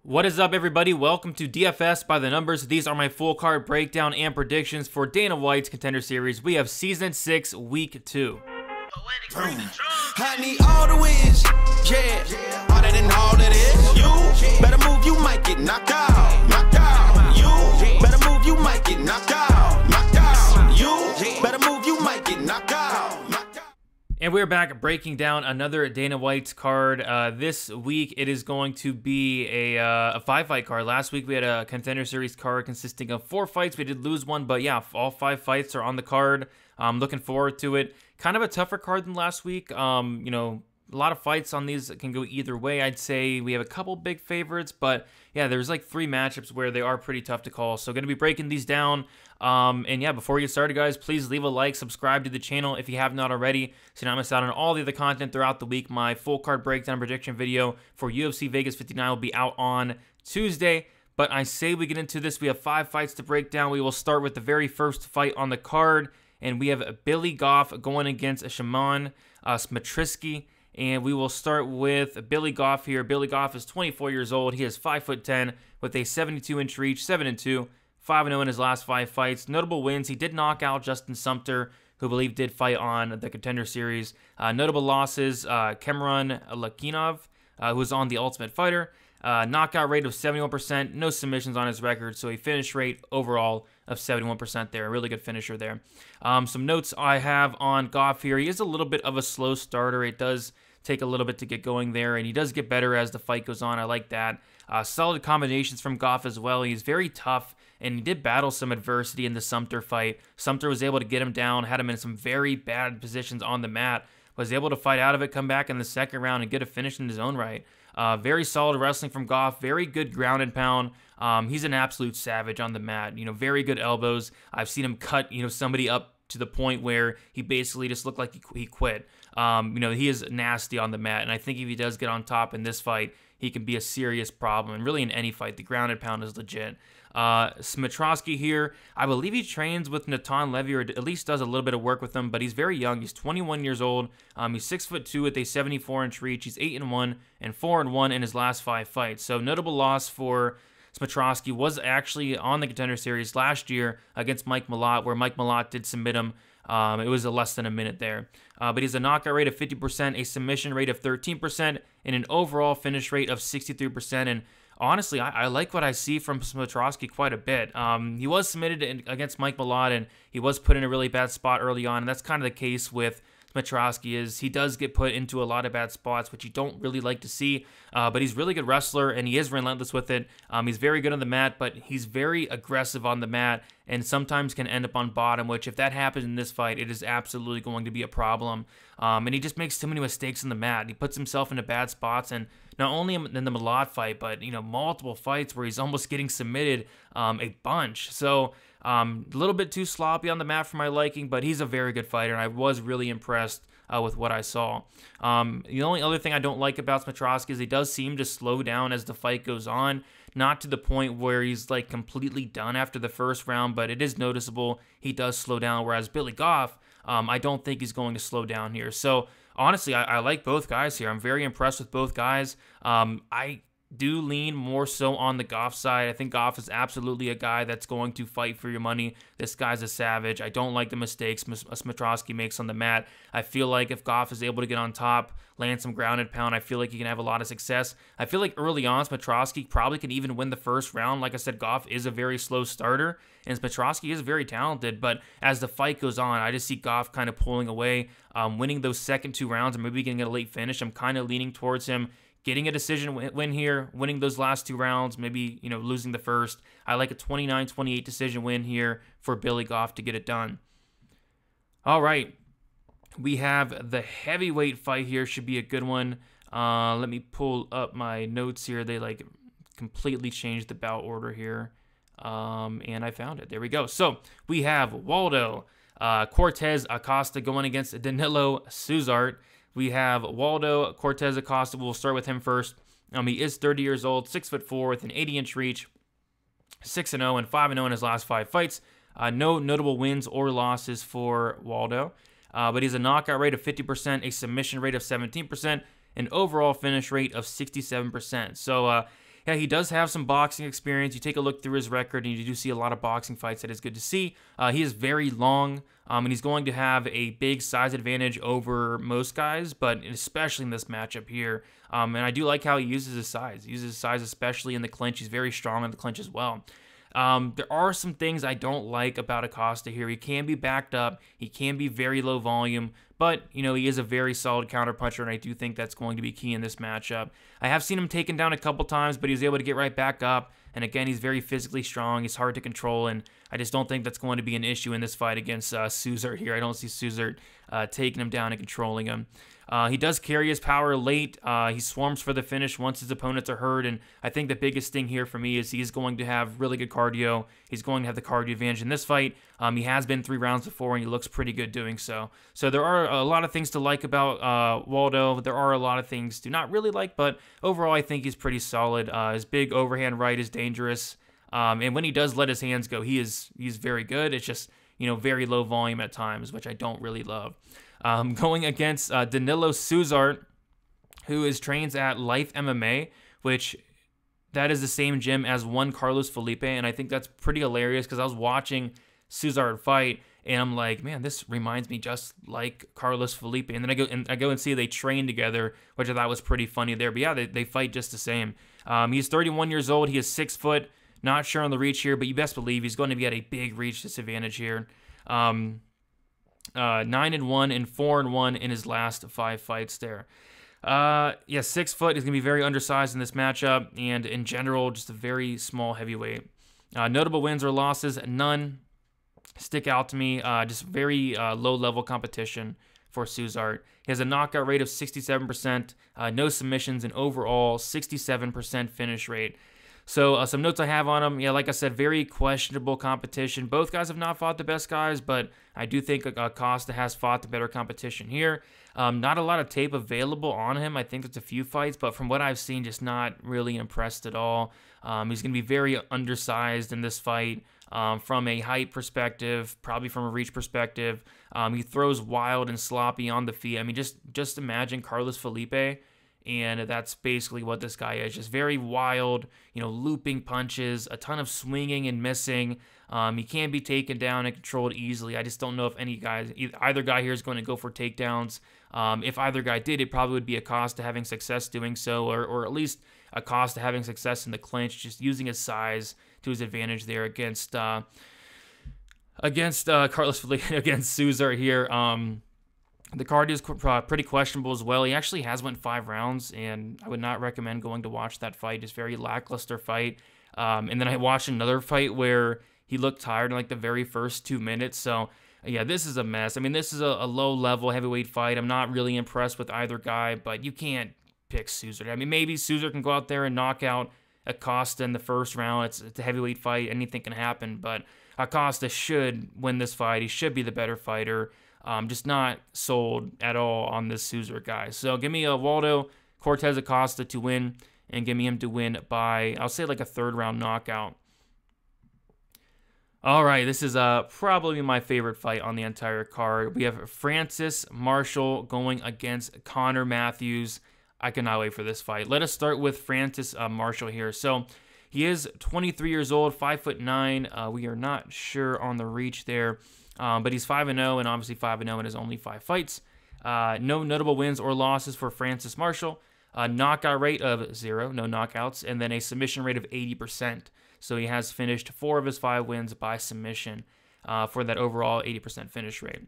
What is up, everybody? Welcome to DFS by the Numbers. These are my full card breakdown and predictions for Dana White's Contender Series. We have Season 6, Week 2. I need all the wins, yeah. Harder than all that is. You better move, you might get knocked out. Knocked out. You better move, you might get knocked out. Knocked out. You better move, you might get knocked out. Knocked out. And we're back breaking down another Dana White's card. This week, it is going to be a 5-fight card. Last week, we had a Contender Series card consisting of 4 fights. We did lose one, but yeah, all 5 fights are on the card. I'm looking forward to it. Kind of a tougher card than last week. A lot of fights on these can go either way. I'd say we have a couple big favorites, but yeah, there's like 3 matchups where they are pretty tough to call. So going to be breaking these down. And yeah, before we get started, guys, please leave a like, subscribe to the channel if you have not already, so you don't miss out on all the other content throughout the week. My full card breakdown prediction video for UFC Vegas 59 will be out on Tuesday. But I say we get into this. We have 5 fights to break down. We will start with the very first fight on the card, and we have Billy Goff going against Shannon Smatrisky. And we will start with Billy Goff here. Billy Goff is 24 years old. He is 5'10" with a 72-inch reach, 7-2, 5-0 in his last 5 fights. Notable wins: he did knock out Justin Sumter, who I believe did fight on the Contender Series. Notable losses: Cameron Lakinov, who was on The Ultimate Fighter. Knockout rate of 71%, no submissions on his record, so a finish rate overall of 71% there. A really good finisher there. Some notes I have on Goff here: he is a little bit of a slow starter. It does take a little bit to get going there, and he does get better as the fight goes on. I like that. Solid combinations from Goff as well. He's very tough, and he did battle some adversity in the Sumter fight. Sumter was able to get him down, had him in some very bad positions on the mat, was able to fight out of it, come back in the second round, and get a finish in his own right. Very solid wrestling from Goff, very good ground and pound. He's an absolute savage on the mat. Very good elbows. I've seen him cut, somebody up to the point where he basically just looked like he quit. He is nasty on the mat, and I think if he does get on top in this fight, he can be a serious problem, and really in any fight, the ground and pound is legit. Smatrisky here, I believe he trains with Natan Levy, or at least does a little bit of work with him, but he's very young. He's 21 years old. He's 6'2" with a 74-inch reach. He's 8-1 and 4-1 in his last 5 fights. So notable loss for Smatrisky was actually on the Contender Series last year against Mike Malott, where Mike Malott did submit him. It was less than a minute there. But he has a knockout rate of 50%, a submission rate of 13%, and an overall finish rate of 63%. And honestly, I like what I see from Smatrisky quite a bit. He was submitted against Mike Malott, and he was put in a really bad spot early on, and that's kind of the case with Smatrisky. Is he does get put into a lot of bad spots, which you don't really like to see, but he's a really good wrestler, and he is relentless with it. He's very good on the mat, but he's very aggressive on the mat, and sometimes can end up on bottom, which if that happens in this fight, it is absolutely going to be a problem. And he just makes too many mistakes on the mat. He puts himself into bad spots, and not only in the Malott fight, but multiple fights where he's almost getting submitted a bunch. So a little bit too sloppy on the mat for my liking, but he's a very good fighter, and I was really impressed with what I saw. The only other thing I don't like about Smatrisky is he does seem to slow down as the fight goes on. Not to the point where he's like completely done after the first round, but it is noticeable he does slow down, whereas Billy Goff, I don't think he's going to slow down here. So honestly, I like both guys here. I'm very impressed with both guys. I do lean more so on the Goff side. I think Goff is absolutely a guy that's going to fight for your money. This guy's a savage. I don't like the mistakes Smatrisky makes on the mat. I feel like if Goff is able to get on top, land some ground and pound, I feel like he can have a lot of success. I feel like early on, Smatrisky probably can even win the first round. Like I said, Goff is a very slow starter, and Smatrisky is very talented, but as the fight goes on, I just see Goff kind of pulling away, winning those second 2 rounds, and maybe getting a late finish. I'm kind of leaning towards him getting a decision win here, winning those last 2 rounds, maybe, losing the first. I like a 29-28 decision win here for Billy Goff to get it done. All right. We have the heavyweight fight here. Should be a good one. Let me pull up my notes here. They completely changed the bout order here. And I found it. There we go. So we have Waldo Cortez Acosta going against Danilo Souza. We have Waldo Cortez Acosta. We'll start with him first. He is 30 years old, 6'4", with an 80-inch reach, 6-0 and 5-0 in his last 5 fights. No notable wins or losses for Waldo, but he has a knockout rate of 50%, a submission rate of 17%, an overall finish rate of 67%. So yeah, he does have some boxing experience. You take a look through his record, and you do see a lot of boxing fights. That is good to see. He is very long, and he's going to have a big size advantage over most guys, but especially in this matchup here. And I do like how he uses his size. He uses his size especially in the clinch. He's very strong in the clinch as well. There are some things I don't like about Costa here. He can be backed up. He can be very low volume, but, you know, he is a very solid counterpuncher, and I do think that's going to be key in this matchup. I have seen him taken down a couple times, but he's able to get right back up, and again, he's very physically strong. He's hard to control, and I just don't think that's going to be an issue in this fight against Souza here. I don't see Souza taking him down and controlling him. He does carry his power late. He swarms for the finish once his opponents are hurt, and I think the biggest thing here for me is he's going to have really good cardio. He's going to have the cardio advantage in this fight. He has been 3 rounds before, and he looks pretty good doing so. So there are a lot of things to like about Waldo. There are a lot of things to not really like, but overall I think he's pretty solid. His big overhand right is dangerous, and when he does let his hands go, he's very good. It's just, you know, very low volume at times, which I don't really love. Going against Danilo Souza, who trains at Life MMA, which that is the same gym as one Carlos Felipe, and I think that's pretty hilarious because I was watching Souza fight, and I'm like, man, this reminds me just like Carlos Felipe. And then I go and see they train together, which I thought was pretty funny there. But yeah, they fight just the same. He's 31 years old. He is 6 foot. Not sure on the reach here, but you best believe he's going to be at a big reach disadvantage here. 9-1 and 4-1 in his last 5 fights there. Yeah, 6 foot. He's going to be very undersized in this matchup, and in general, just a very small heavyweight. Notable wins or losses, none stick out to me. Just very low-level competition for Souza. He has a knockout rate of 67%, no submissions, and overall 67% finish rate. So some notes I have on him. Yeah, like I said, very questionable competition. Both guys have not fought the best guys, but I do think Costa has fought the better competition here. Not a lot of tape available on him. I think there's a few fights, but from what I've seen, just not really impressed at all. He's going to be very undersized in this fight from a height perspective, probably from a reach perspective. He throws wild and sloppy on the feet. I mean, just imagine Carlos Felipe. And that's basically what this guy is. Just very wild, you know, looping punches, a ton of swinging and missing. He can be taken down and controlled easily. I just don't know if either guy here is going to go for takedowns. If either guy did, it probably would be Costa having success doing so, or at least Costa having success in the clinch, just using his size to his advantage there against Carlos Felipe, against Souza here. The cardio is pretty questionable as well. He actually has went 5 rounds, and I would not recommend going to watch that fight. Just very lackluster fight. And then I watched another fight where he looked tired in like the very first 2 minutes. So yeah, this is a mess. I mean, this is a low-level heavyweight fight. I'm not really impressed with either guy, but you can't pick Souza. I mean, maybe Souza can go out there and knock out Costa in the first round. It's a heavyweight fight. Anything can happen, but Costa should win this fight. He should be the better fighter. Just not sold at all on this Souza guy. So give me a Waldo Cortez Acosta to win, and give me him to win by, I'll say, like a 3rd round knockout. All right, this is probably my favorite fight on the entire card. We have Francis Marshall going against Conor Matthews. I cannot wait for this fight. Let us start with Francis Marshall here. So he is 23 years old, 5'9". We are not sure on the reach there. But he's 5-0, and obviously 5-0 in his only 5 fights. No notable wins or losses for Francis Marshall. Knockout rate of 0, no knockouts, and then a submission rate of 80%. So he has finished 4 of his 5 wins by submission for that overall 80% finish rate.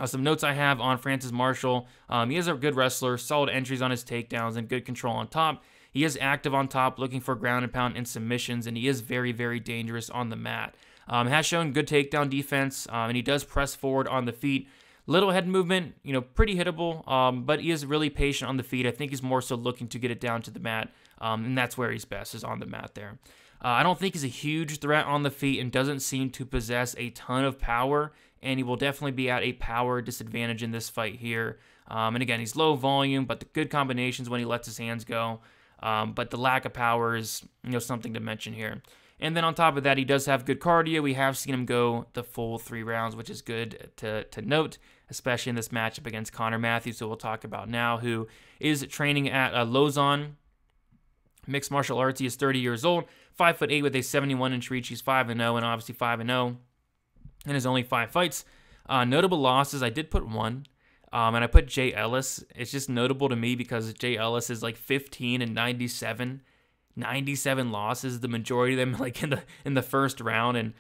Some notes I have on Francis Marshall. He is a good wrestler, solid entries on his takedowns, and good control on top. He is active on top, looking for ground and pound and submissions, and he is very, very dangerous on the mat. Has shown good takedown defense, and he does press forward on the feet. Little head movement, you know, pretty hittable, but he is really patient on the feet. I think he's more so looking to get it down to the mat, and that's where he's best, is on the mat there. I don't think he's a huge threat on the feet and doesn't seem to possess a ton of power, and he will definitely be at a power disadvantage in this fight here. And again, he's low volume, but the good combinations when he lets his hands go. But the lack of power is, you know, something to mention here. And then on top of that, he does have good cardio. We have seen him go the full 3 rounds, which is good to note, especially in this matchup against Conor Matthews, who we'll talk about now, who is training at Lausanne Mixed martial arts, he is 30 years old, 5'8" with a 71-inch reach. He's 5-0 and obviously 5-0 in his only 5 fights. Notable losses, I did put one, and I put Jay Ellis. It's just notable to me because Jay Ellis is like 15-97. 97 losses, the majority of them like in the first round, and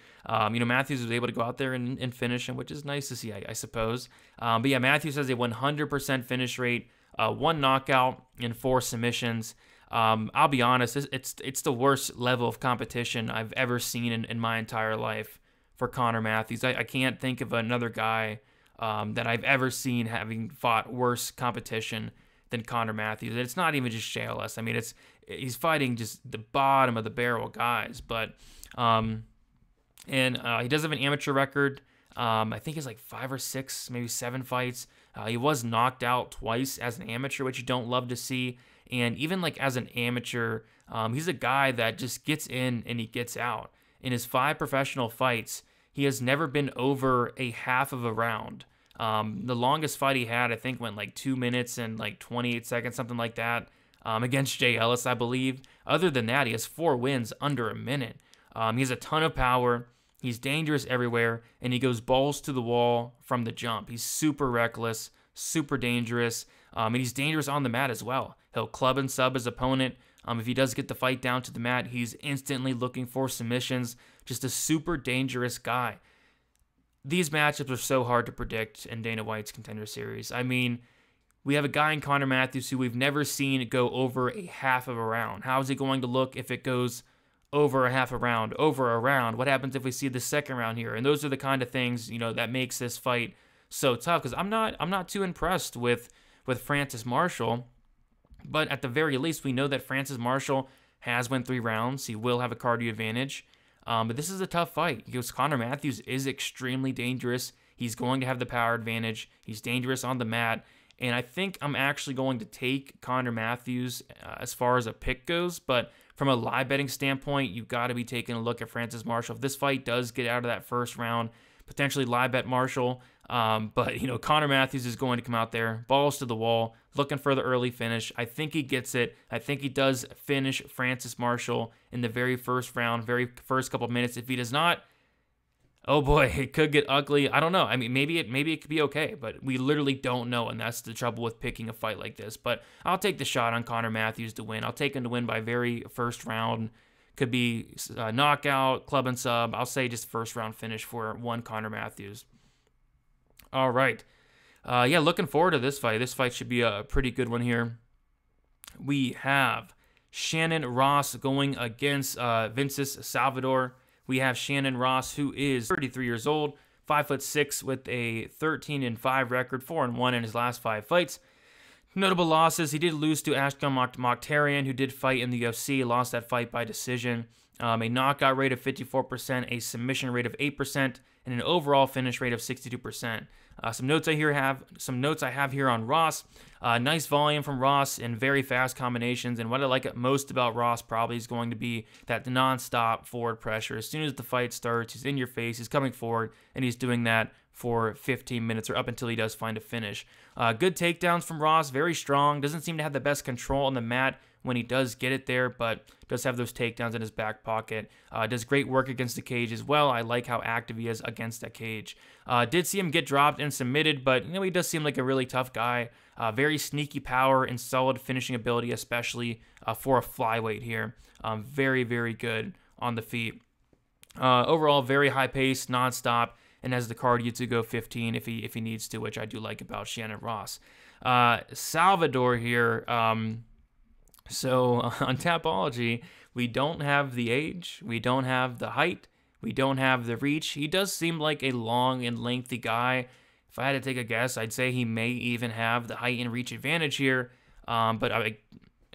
Matthews was able to go out there and finish him, which is nice to see, I suppose. But yeah, Matthews has a 100% finish rate, 1 knockout and 4 submissions. I'll be honest, it's the worst level of competition I've ever seen in my entire life for Conor Matthews. I can't think of another guy that I've ever seen having fought worse competition than Conor Matthews. And it's not even just JLS. I mean, he's fighting just the bottom of the barrel guys. But he does have an amateur record. I think it's like 5 or 6, maybe 7 fights. He was knocked out twice as an amateur, which you don't love to see. And even like as an amateur, he's a guy that just gets in and he gets out. In his 5 professional fights, he has never been over a half of a round. The longest fight he had, I think, went like 2 minutes and like 28 seconds, something like that, against Jay Ellis, I believe. Other than that, he has 4 wins under a minute. He has a ton of power. He's dangerous everywhere, and he goes balls to the wall from the jump. He's super reckless, super dangerous, and he's dangerous on the mat as well. He'll club and sub his opponent. If he does get the fight down to the mat, he's instantly looking for submissions. Just a super dangerous guy. These matchups are so hard to predict in Dana White's Contender Series. I mean, we have a guy in Conor Matthews who we've never seen go over a half of a round. How is he going to look if it goes over a half a round, over a round? What happens if we see the second round here? And those are the kind of things, that makes this fight so tough, because I'm not too impressed with Francis Marshall. But at the very least, we know that Francis Marshall has went 3 rounds. He will have a cardio advantage. But this is a tough fight because Conor Matthews is extremely dangerous. He's going to have the power advantage. He's dangerous on the mat. And I think I'm actually going to take Conor Matthews as far as a pick goes. But from a live betting standpoint, you've got to be taking a look at Francis Marshall. If this fight does get out of that first round, potentially live bet Marshall. But Conor Matthews is going to come out there, balls to the wall, looking for the early finish. I think he gets it. I think he does finish Francis Marshall in the very first round, very first couple of minutes. If he does not, oh boy, it could get ugly. I don't know. I mean, maybe it could be okay, but we literally don't know, and that's the trouble with picking a fight like this. But I'll take the shot on Conor Matthews to win. I'll take him to win by very first round. Could be knockout, club and sub. I'll say just first round finish for one Conor Matthews. All right. Looking forward to this fight. This fight should be a pretty good one here. We have Shannon Ross going against Vinces Salvador. We have Shannon Ross, who is 33 years old, 5'6", with a 13-5 record, 4-1 in his last 5 fights. Notable losses: he did lose to Ashkan Mokhtarian, who did fight in the UFC, lost that fight by decision. A knockout rate of 54%, a submission rate of 8%, and an overall finish rate of 62%. Some notes I have here on Ross. Nice volume from Ross and very fast combinations. And what I like most about Ross probably is going to be that non-stop forward pressure. As soon as the fight starts, he's in your face, he's coming forward, and he's doing that for 15 minutes or up until he does find a finish. Good takedowns from Ross, very strong. Doesn't seem to have the best control on the mat when he does get it there, but does have those takedowns in his back pocket. Does great work against the cage as well. I like how active he is against that cage. Did see him get dropped and submitted, but he does seem like a really tough guy. Very sneaky power and solid finishing ability, especially for a flyweight here. Very, very good on the feet. Overall, very high pace, nonstop, and has the cardio to go 15 if he needs to, which I do like about Shannon Ross. Salvador here. So on Tapology, we don't have the age, we don't have the height, we don't have the reach. He does seem like a long and lengthy guy. If I had to take a guess, I'd say he may even have the height and reach advantage here. But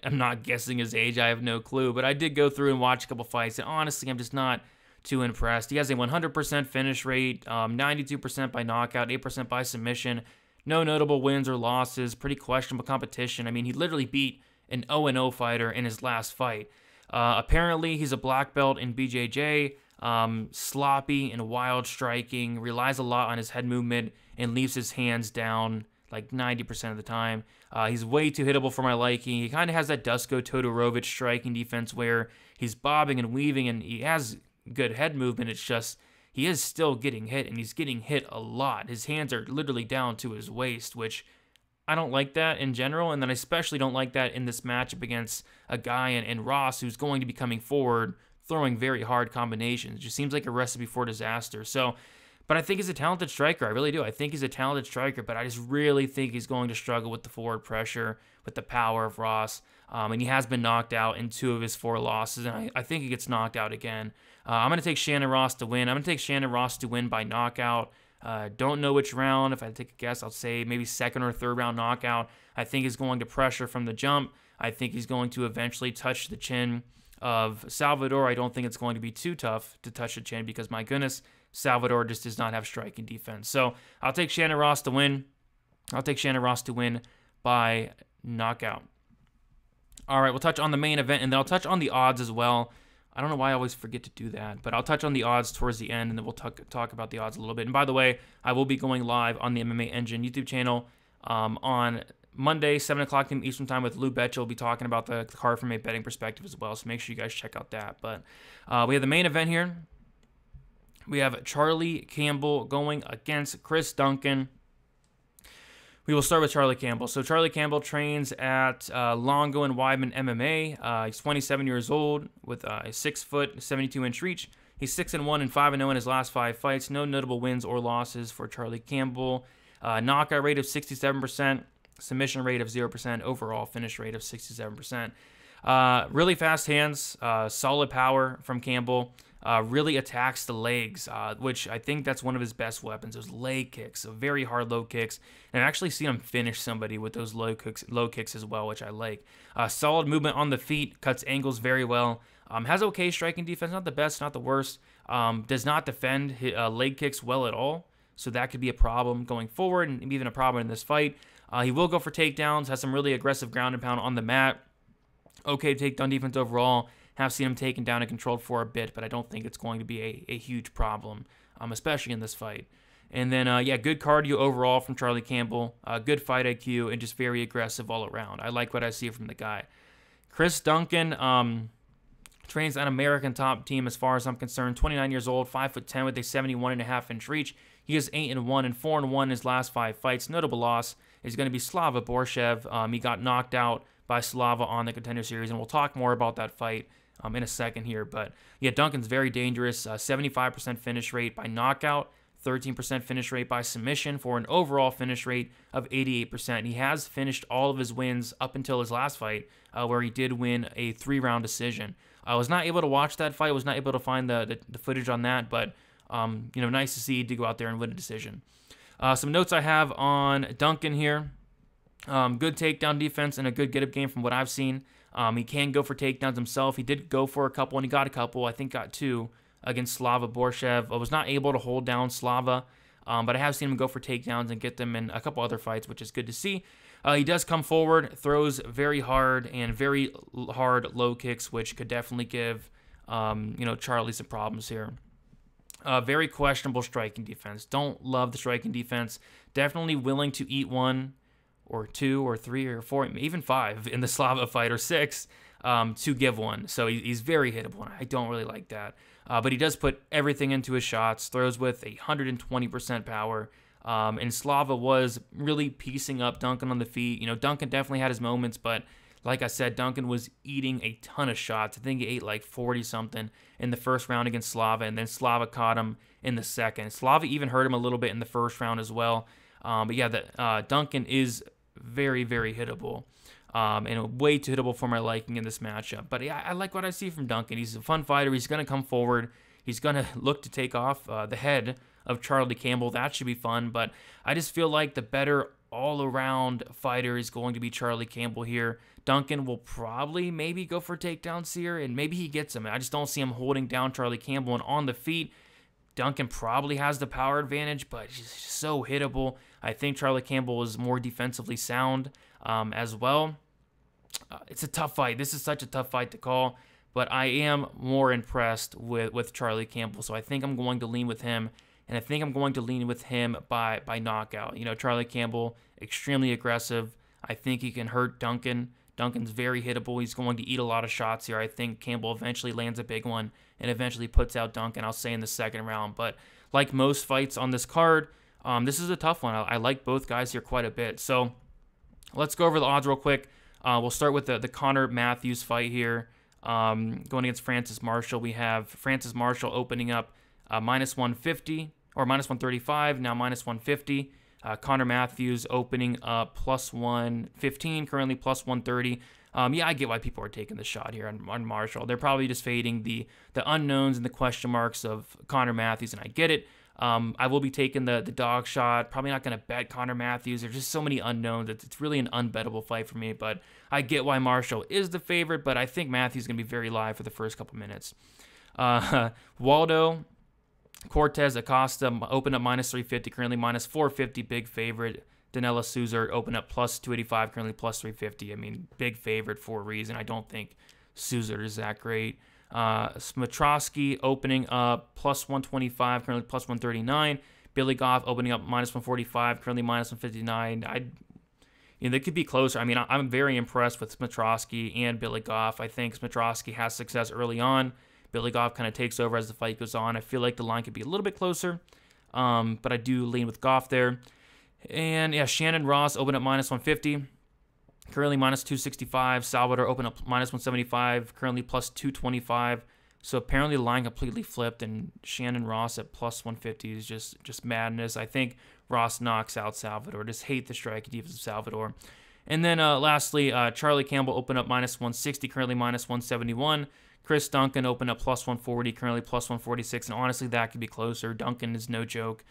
I'm not guessing his age. I have no clue. But I did go through and watch a couple fights, and honestly, I'm just not too impressed. He has a 100% finish rate, 92% by knockout, 8% by submission. No notable wins or losses. Pretty questionable competition. I mean, he literally beat an 0-0 fighter in his last fight. Apparently, he's a black belt in BJJ, sloppy and wild striking, relies a lot on his head movement, and leaves his hands down like 90% of the time. He's way too hittable for my liking. He kind of has that Dusko Todorovic striking defense where he's bobbing and weaving and he has good head movement. It's just he is still getting hit, and he's getting hit a lot. His hands are literally down to his waist, which I don't like that in general, and then I especially don't like that in this matchup against a guy in Ross who's going to be coming forward, throwing very hard combinations. It just seems like a recipe for disaster. So, but I think he's a talented striker. I really do. I think he's a talented striker, but I just really think he's going to struggle with the forward pressure, with the power of Ross. And he has been knocked out in 2 of his 4 losses, and I think he gets knocked out again. I'm going to take Shannon Ross to win. I'm going to take Shannon Ross to win by knockout. Don't know which round. If I take a guess, I'll say maybe 2nd or 3rd round knockout. I think he's going to pressure from the jump. I think he's going to eventually touch the chin of Salvador. I don't think it's going to be too tough to touch the chin because, my goodness, Salvador just does not have striking defense. So I'll take Shannon Ross to win. I'll take Shannon Ross to win by knockout. All right, we'll touch on the main event, and then I'll touch on the odds as well. I don't know why I always forget to do that, but I'll touch on the odds towards the end, and then we'll talk about the odds a little bit. And by the way, I will be going live on the MMA Engine YouTube channel on Monday, 7 o'clock Eastern Time with Lou Betcha. We'll be talking about the card from a betting perspective as well, so make sure you guys check out that. But we have the main event here. We have Charlie Campbell going against Chris Duncan. We will start with Charlie Campbell. So Charlie Campbell trains at Longo and Weidman MMA. He's 27 years old with a 6 foot, 72-inch reach. He's 6-1 and 5-0 in his last 5 fights. No notable wins or losses for Charlie Campbell. Knockout rate of 67%, submission rate of 0%, overall finish rate of 67%. Really fast hands, solid power from Campbell. Really attacks the legs, which I think that's one of his best weapons, those leg kicks, so very hard low kicks. And I've actually seen him finish somebody with those low kicks as well, which I like. Solid movement on the feet, cuts angles very well. Has okay striking defense, not the best, not the worst. Does not defend leg kicks well at all, so that could be a problem going forward, and even a problem in this fight. He will go for takedowns, has some really aggressive ground and pound on the mat. Okay takedown defense overall. Have seen him taken down and controlled for a bit, but I don't think it's going to be a huge problem, especially in this fight. And then, good cardio overall from Charlie Campbell. Good fight IQ, and just very aggressive all around. I like what I see from the guy. Chris Duncan trains an American top team as far as I'm concerned. 29 years old, 5'10", with a 71.5-inch reach. He is 8-1 and 4-1 in his last 5 fights. Notable loss is going to be Slava Borshev. He got knocked out by Slava on the Contender Series, and we'll talk more about that fight in a second here. But yeah, Duncan's very dangerous. 75% finish rate by knockout, 13% finish rate by submission for an overall finish rate of 88%. He has finished all of his wins up until his last fight, where he did win a 3-round decision. I was not able to watch that fight. I was not able to find the footage on that, but nice to see to go out there and win a decision. Some notes I have on Duncan here. Good takedown defense and a good get-up game from what I've seen. He can go for takedowns himself. He did go for a couple, and he got a couple. I think got 2 against Slava Borshev. I was not able to hold down Slava, but I have seen him go for takedowns and get them in a couple other fights, which is good to see. He does come forward, throws very hard and very hard low kicks, which could definitely give Charlie some problems here. Very questionable striking defense. Don't love the striking defense. Definitely willing to eat 1 or 2 or 3 or 4, even 5 in the Slava fight, or 6 to give 1. So he's very hittable. I don't really like that. But he does put everything into his shots, throws with 120% power. And Slava was really piecing up Duncan on the feet. Duncan definitely had his moments, but like I said, Duncan was eating a ton of shots. I think he ate like 40-something in the first round against Slava, and then Slava caught him in the second. Slava even hurt him a little bit in the first round as well. But yeah, Duncan is very, very hittable, and way too hittable for my liking in this matchup. But yeah, I like what I see from Duncan. He's a fun fighter. He's going to come forward. He's going to look to take off the head of Charlie Campbell. That should be fun. But I just feel like the better all-around fighter is going to be Charlie Campbell here. Duncan will probably maybe go for takedowns here, and maybe he gets him. I just don't see him holding down Charlie Campbell. And on the feet, Duncan probably has the power advantage, but he's so hittable. I think Charlie Campbell is more defensively sound as well. It's a tough fight. This is such a tough fight to call, but I am more impressed with Charlie Campbell, so I think I'm going to lean with him, and I think I'm going to lean with him by knockout. Charlie Campbell extremely aggressive. I think he can hurt Duncan. Duncan's very hittable. He's going to eat a lot of shots here. I think Campbell eventually lands a big one and eventually puts out Duncan, I'll say, in the second round. But like most fights on this card, this is a tough one. I like both guys here quite a bit. So let's go over the odds real quick. We'll start with the Conor Matthews fight here. Going against Francis Marshall. We have Francis Marshall opening up minus 150 or minus 135, now minus 150. Conor Matthews opening up plus 115, currently plus 130. Yeah, I get why people are taking the shot here on Marshall. They're probably just fading the unknowns and the question marks of Conor Matthews, and I get it. I will be taking the dog shot. Probably not going to bet Conor Matthews. There's just so many unknowns. It's really an unbettable fight for me, but I get why Marshall is the favorite, but I think Matthews is going to be very live for the first couple minutes. Waldo Cortez Acosta open up minus 350, currently minus 450, big favorite. Danella Souza open up plus 285, currently plus 350. I mean, big favorite for a reason. I don't think Souza is that great. Smatrosky opening up plus 125, currently plus 139. Billy Goff opening up minus 145, currently minus 159. They could be closer. I mean, I'm very impressed with Smatrosky and Billy Goff. I think Smatrosky has success early on. Billy Goff kind of takes over as the fight goes on. I feel like the line could be a little bit closer, but I do lean with Goff there. And yeah, Shannon Ross opened up minus 150, currently minus 265. Salvador opened up minus 175, currently plus 225. So apparently the line completely flipped, and Shannon Ross at plus 150 is just madness. I think Ross knocks out Salvador. Just hate the strike defense of Salvador. And then lastly, Charlie Campbell opened up minus 160, currently minus 171. Chris Duncan opened up plus 140, currently plus 146, and honestly, that could be closer. Duncan is no joke.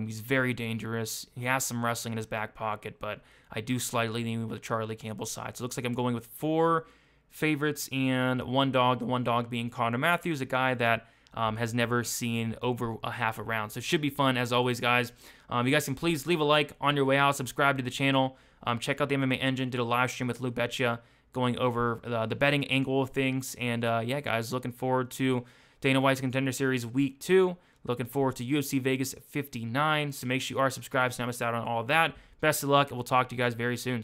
He's very dangerous. He has some wrestling in his back pocket, but I do slightly lean with Charlie Campbell's side. So it looks like I'm going with 4 favorites and 1 dog, the 1 dog being Conor Matthews, a guy that has never seen over a half a round. So it should be fun, as always, guys. You guys can please leave a like on your way out, subscribe to the channel, check out the MMA Engine, did a live stream with Lou Betcha, going over the betting angle of things. And yeah, guys, looking forward to Dana White's Contender Series Week 2. Looking forward to UFC Vegas 59. So make sure you are subscribed so you don't miss out on all of that. Best of luck, and we'll talk to you guys very soon.